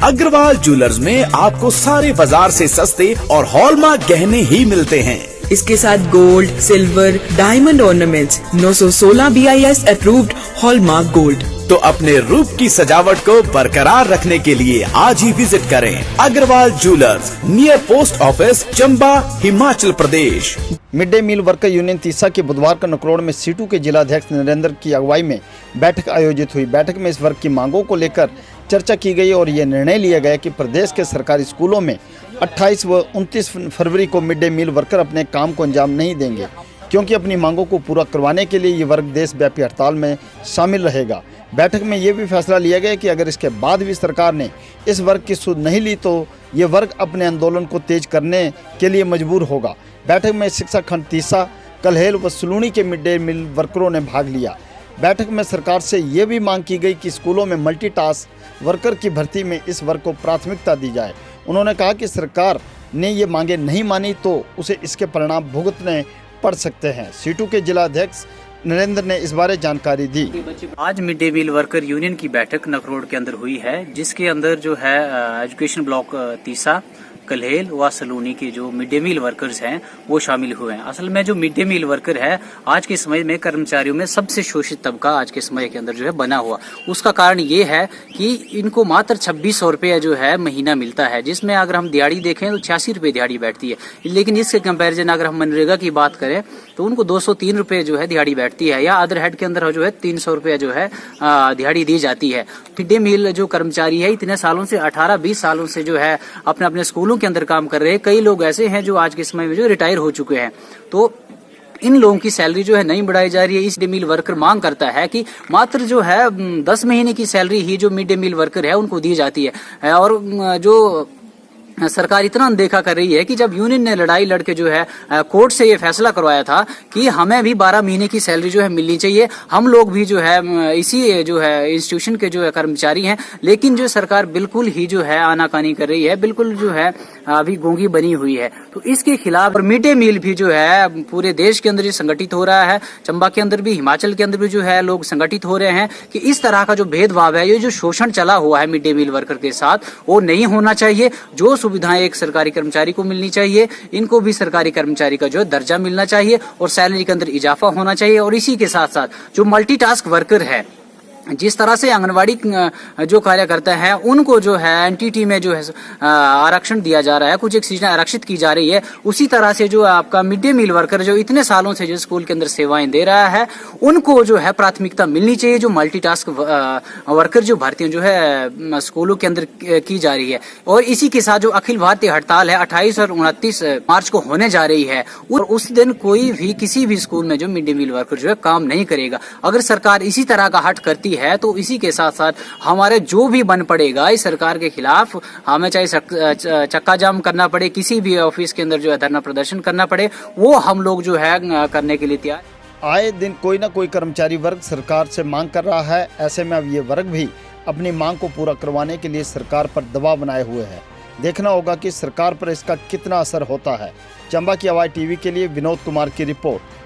Agarwal jewellers में आपको सारे बाजार से सस्ते और हॉलमार्क गहने ही मिलते हैं। इसके साथ gold, silver, diamond ornaments, 916 BIS approved hallmark gold. तो अपने रूप की सजावट को बरकरार रखने के लिए आज ही विजिट करें Agarwal jewellers, near post office, Chamba, Himachal Pradesh. Mid day meal worker union Tisa के बुधवार को नकरोड़ में सीटू के जिलाध्यक्ष नरेंद्र की अगुवाई में बैठक आयोजित हुई। बैठक में इस वर्ग की मांगों को लेकर चर्चा की गई और ये निर्णय लिया गया कि प्रदेश के सरकारी स्कूलों में 28 व 29 फरवरी को मिड डे मील वर्कर अपने काम को अंजाम नहीं देंगे, क्योंकि अपनी मांगों को पूरा करवाने के लिए ये वर्ग देशव्यापी हड़ताल में शामिल रहेगा। बैठक में ये भी फैसला लिया गया कि अगर इसके बाद भी सरकार ने इस वर्ग की सुध नहीं ली तो ये वर्ग अपने आंदोलन को तेज करने के लिए मजबूर होगा। बैठक में शिक्षा खंड तीसा, कल्हेल व सलूनी के मिड डे मील वर्करों ने भाग लिया। बैठक में सरकार से ये भी मांग की गई कि स्कूलों में मल्टीटास्क वर्कर की भर्ती में इस वर्ग को प्राथमिकता दी जाए। उन्होंने कहा कि सरकार ने ये मांगे नहीं मानी तो उसे इसके परिणाम भुगतने पड़ सकते हैं। सीटू के जिलाध्यक्ष नरेंद्र ने इस बारे जानकारी दी। आज mid day meal worker union की बैठक नकरोड़ के अंदर हुई है, जिसके अंदर जो है एजुकेशन ब्लॉक तीसा, कल्हेल व सलूनी के जो मिड डे मील वर्कर्स हैं वो शामिल हुए हैं। असल में जो मिड डे मील वर्कर है आज के समय में कर्मचारियों में सबसे शोषित तबका आज के समय के अंदर जो है बना हुआ। उसका कारण ये है कि इनको मात्र 2600 रुपये जो है महीना मिलता है, जिसमें अगर हम दिहाड़ी देखें तो 86 रुपये दिहाड़ी बैठती है। लेकिन इसके कंपैरिजन अगर हम मनरेगा की बात करें तो उनको 203 रुपये जो है दिहाड़ी बैठती है, या अदर हेड के अंदर जो है 300 रुपये जो है दिहाड़ी दी जाती है। मिड डे मील जो कर्मचारी है इतने सालों से 18-20 सालों से जो है अपने अपने स्कूलों के अंदर काम कर रहे हैं। कई लोग ऐसे हैं जो आज के समय में जो रिटायर हो चुके हैं, तो इन लोगों की सैलरी जो है नहीं बढ़ाई जा रही है। इस मिड डे मील वर्कर मांग करता है कि मात्र जो है 10 महीने की सैलरी ही जो मिड डे मील वर्कर है उनको दी जाती है। और जो सरकार इतना अनदेखा कर रही है कि जब यूनियन ने लड़ाई लड़के जो है कोर्ट से ये फैसला करवाया था कि हमें भी 12 महीने की सैलरी जो है मिलनी चाहिए, हम लोग भी जो है इसी जो है इंस्टीट्यूशन के जो है कर्मचारी हैं, लेकिन जो सरकार बिल्कुल ही जो है आनाकानी कर रही है, बिल्कुल जो है अभी गूंगी बनी हुई है। तो इसके खिलाफ मिड डे मील भी जो है पूरे देश के अंदर संगठित हो रहा है, चंबा के अंदर भी, हिमाचल के अंदर भी जो है लोग संगठित हो रहे हैं कि इस तरह का जो भेदभाव है, ये जो शोषण चला हुआ है मिड डे मील वर्कर के साथ, वो नहीं होना चाहिए। जो सुविधाएं एक सरकारी कर्मचारी को मिलनी चाहिए, इनको भी सरकारी कर्मचारी का जो दर्जा मिलना चाहिए और सैलरी के अंदर इजाफा होना चाहिए। और इसी के साथ साथ जो मल्टीटास्क वर्कर है, जिस तरह से आंगनवाड़ी जो कार्यकर्ता है उनको जो है एनटीटी में जो है आरक्षण दिया जा रहा है, कुछ एक चीजें आरक्षित की जा रही है, उसी तरह से जो आपका मिड डे मील वर्कर जो इतने सालों से जो स्कूल के अंदर सेवाएं दे रहा है उनको जो है प्राथमिकता मिलनी चाहिए। जो मल्टीटास्क वर्कर जो भर्तियां जो है स्कूलों के अंदर की जा रही है, और इसी के साथ जो अखिल भारतीय हड़ताल है 28 और 29 मार्च को होने जा रही है, और उस दिन कोई भी किसी भी स्कूल में जो मिड डे मील वर्कर जो है काम नहीं करेगा। अगर सरकार इसी तरह का हट करती है तो इसी के साथ साथ हमारे जो भी बन पड़ेगा इस सरकार के खिलाफ, हमें चाहे चक्का जाम करना पड़े, किसी भी ऑफिस के अंदर जो है धरना प्रदर्शन करना पड़े, वो हम लोग जो है करने के लिए तैयार। आए दिन कोई ना कोई कर्मचारी वर्ग सरकार से मांग कर रहा है। ऐसे में अब ये वर्ग भी अपनी मांग को पूरा करवाने के लिए सरकार पर दबाव बनाए हुए है। देखना होगा कि सरकार पर इसका कितना असर होता है। चंबा की आवाज़ टीवी के लिए विनोद कुमार की रिपोर्ट।